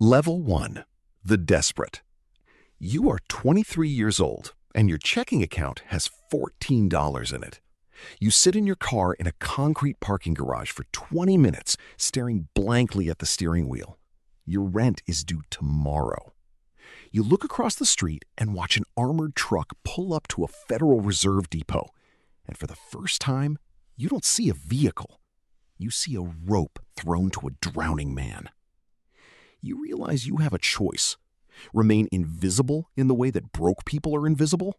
Level 1. The Desperate. You are 23 years old, and your checking account has $14 in it. You sit in your car in a concrete parking garage for 20 minutes, staring blankly at the steering wheel. Your rent is due tomorrow. You look across the street and watch an armored truck pull up to a Federal Reserve depot. And for the first time, you don't see a vehicle. You see a rope thrown to a drowning man. You realize you have a choice: remain invisible in the way that broke people are invisible,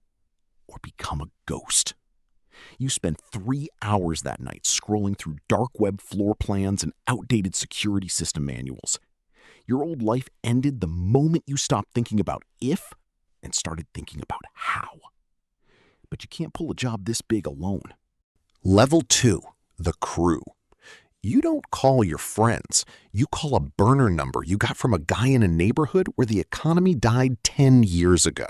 or become a ghost. You spend 3 hours that night scrolling through dark web floor plans and outdated security system manuals. Your old life ended the moment you stopped thinking about if and started thinking about how. But you can't pull a job this big alone. Level 2. The Crew. You don't call your friends. You call a burner number you got from a guy in a neighborhood where the economy died 10 years ago.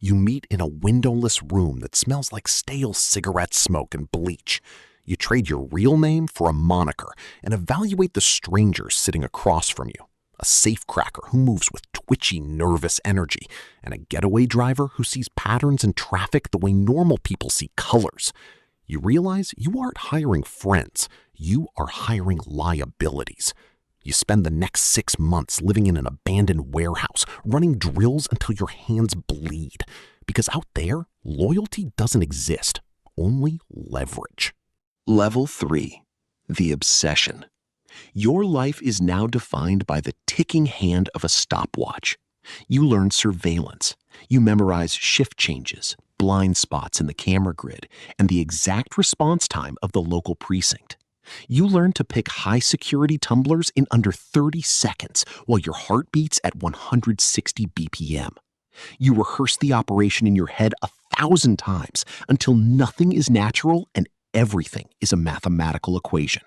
You meet in a windowless room that smells like stale cigarette smoke and bleach. You trade your real name for a moniker and evaluate the stranger sitting across from you. A safecracker who moves with twitchy, nervous energy, and a getaway driver who sees patterns in traffic the way normal people see colors. You realize you aren't hiring friends. You are hiring liabilities. You spend the next 6 months living in an abandoned warehouse, running drills until your hands bleed. Because out there, loyalty doesn't exist, only leverage. Level 3. The Obsession. Your life is now defined by the ticking hand of a stopwatch. You learn surveillance. You memorize shift changes, blind spots in the camera grid, and the exact response time of the local precinct. You learn to pick high-security tumblers in under 30 seconds while your heart beats at 160 BPM. You rehearse the operation in your head 1,000 times until nothing is natural and everything is a mathematical equation.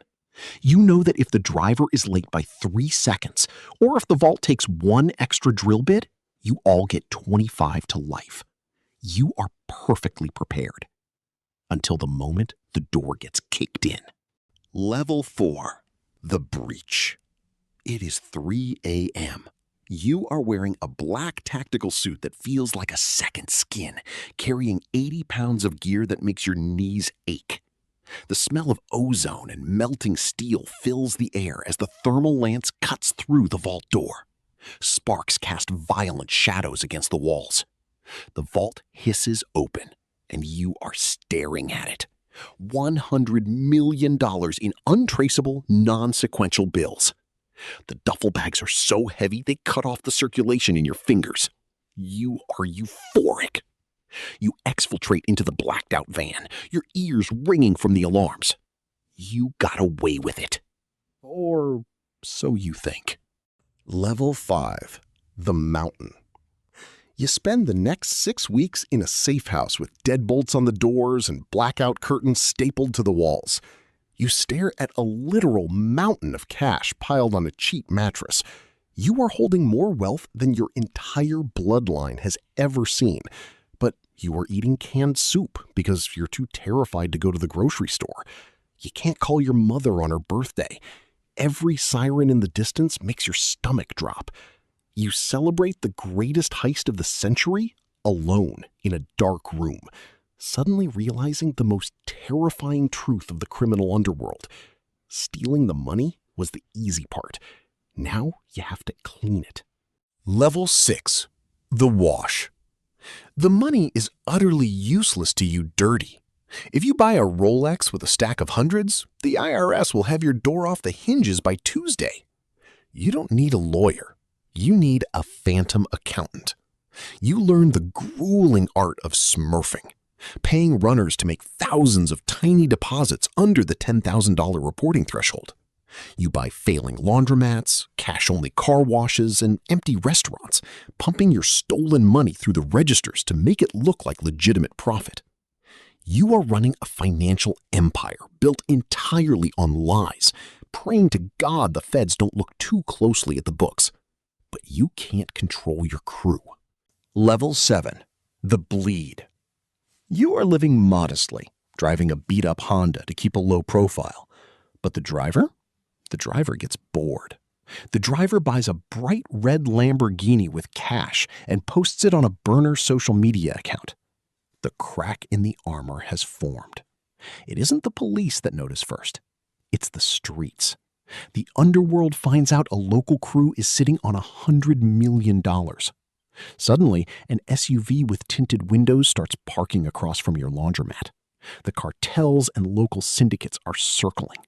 You know that if the driver is late by 3 seconds, or if the vault takes 1 extra drill bit, you all get 25 to life. You are perfectly prepared. Until the moment the door gets kicked in. Level 4. The Breach. It is 3 a.m. You are wearing a black tactical suit that feels like a second skin, carrying 80 pounds of gear that makes your knees ache. The smell of ozone and melting steel fills the air as the thermal lance cuts through the vault door. Sparks cast violent shadows against the walls. The vault hisses open, and you are staring at it. $100 million in untraceable, non-sequential bills. The duffel bags are so heavy they cut off the circulation in your fingers. You are euphoric. You exfiltrate into the blacked-out van, your ears ringing from the alarms. You got away with it. Or so you think. Level 5. The Mountain. You spend the next 6 weeks in a safe house with deadbolts on the doors and blackout curtains stapled to the walls. You stare at a literal mountain of cash piled on a cheap mattress. You are holding more wealth than your entire bloodline has ever seen. But you are eating canned soup because you're too terrified to go to the grocery store. You can't call your mother on her birthday. Every siren in the distance makes your stomach drop. You celebrate the greatest heist of the century alone in a dark room, suddenly realizing the most terrifying truth of the criminal underworld. Stealing the money was the easy part. Now you have to clean it. Level 6. The Wash. The money is utterly useless to you dirty. If you buy a Rolex with a stack of hundreds, the IRS will have your door off the hinges by Tuesday. You don't need a lawyer. You need a phantom accountant. You learn the grueling art of smurfing, paying runners to make thousands of tiny deposits under the $10,000 reporting threshold. You buy failing laundromats, cash-only car washes, and empty restaurants, pumping your stolen money through the registers to make it look like legitimate profit. You are running a financial empire built entirely on lies, praying to God the feds don't look too closely at the books. But you can't control your crew. Level 7. The Bleed. You are living modestly, driving a beat-up Honda to keep a low profile. But the driver? The driver gets bored. The driver buys a bright red Lamborghini with cash and posts it on a burner social media account. The crack in the armor has formed. It isn't the police that notice first. It's the streets. The underworld finds out a local crew is sitting on $100 million. Suddenly, an SUV with tinted windows starts parking across from your laundromat. The cartels and local syndicates are circling.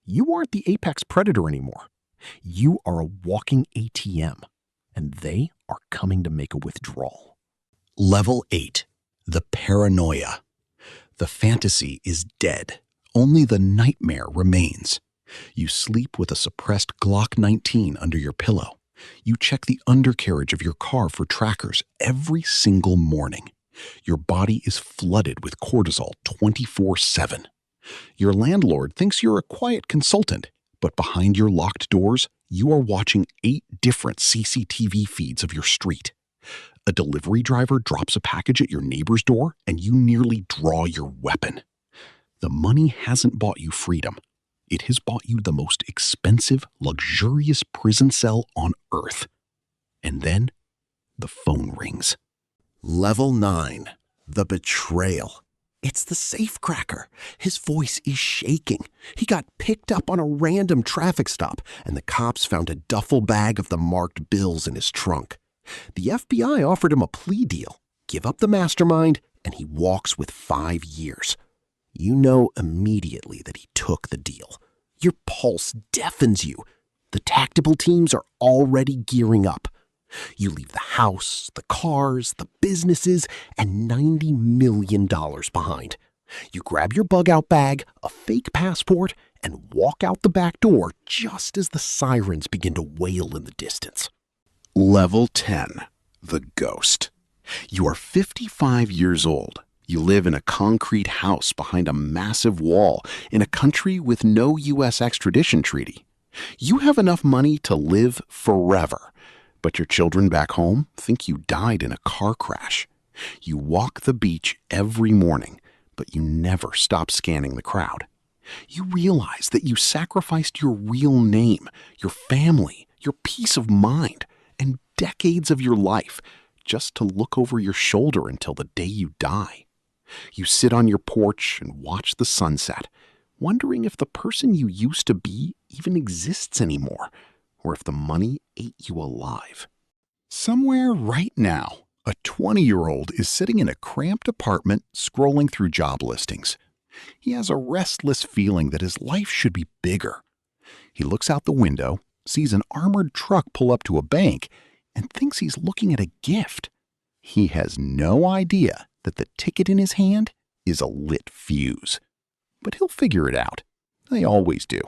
You aren't the apex predator anymore. You are a walking ATM, and they are coming to make a withdrawal. Level 8. The Paranoia. The fantasy is dead. Only the nightmare remains. You sleep with a suppressed Glock 19 under your pillow. You check the undercarriage of your car for trackers every single morning. Your body is flooded with cortisol 24/7. Your landlord thinks you're a quiet consultant, but behind your locked doors, you are watching 8 different CCTV feeds of your street. A delivery driver drops a package at your neighbor's door, and you nearly draw your weapon. The money hasn't bought you freedom. It has bought you the most expensive, luxurious prison cell on earth. And then the phone rings. Level 9. The Betrayal. It's the safecracker. His voice is shaking. He got picked up on a random traffic stop, and the cops found a duffel bag of the marked bills in his trunk. The FBI offered him a plea deal. Give up the mastermind, and he walks with 5 years. You know immediately that he took the deal. Your pulse deafens you. The tactical teams are already gearing up. You leave the house, the cars, the businesses, and $90 million behind. You grab your bug-out bag, a fake passport, and walk out the back door just as the sirens begin to wail in the distance. Level 10. The Ghost. You are 55 years old. You live in a concrete house behind a massive wall in a country with no U.S. extradition treaty. You have enough money to live forever, but your children back home think you died in a car crash. You walk the beach every morning, but you never stop scanning the crowd. You realize that you sacrificed your real name, your family, your peace of mind, and decades of your life just to look over your shoulder until the day you die. You sit on your porch and watch the sunset, wondering if the person you used to be even exists anymore, or if the money ate you alive. Somewhere right now, a 20-year-old is sitting in a cramped apartment scrolling through job listings. He has a restless feeling that his life should be bigger. He looks out the window, sees an armored truck pull up to a bank, and thinks he's looking at a gift. He has no idea that the ticket in his hand is a lit fuse. But he'll figure it out. They always do.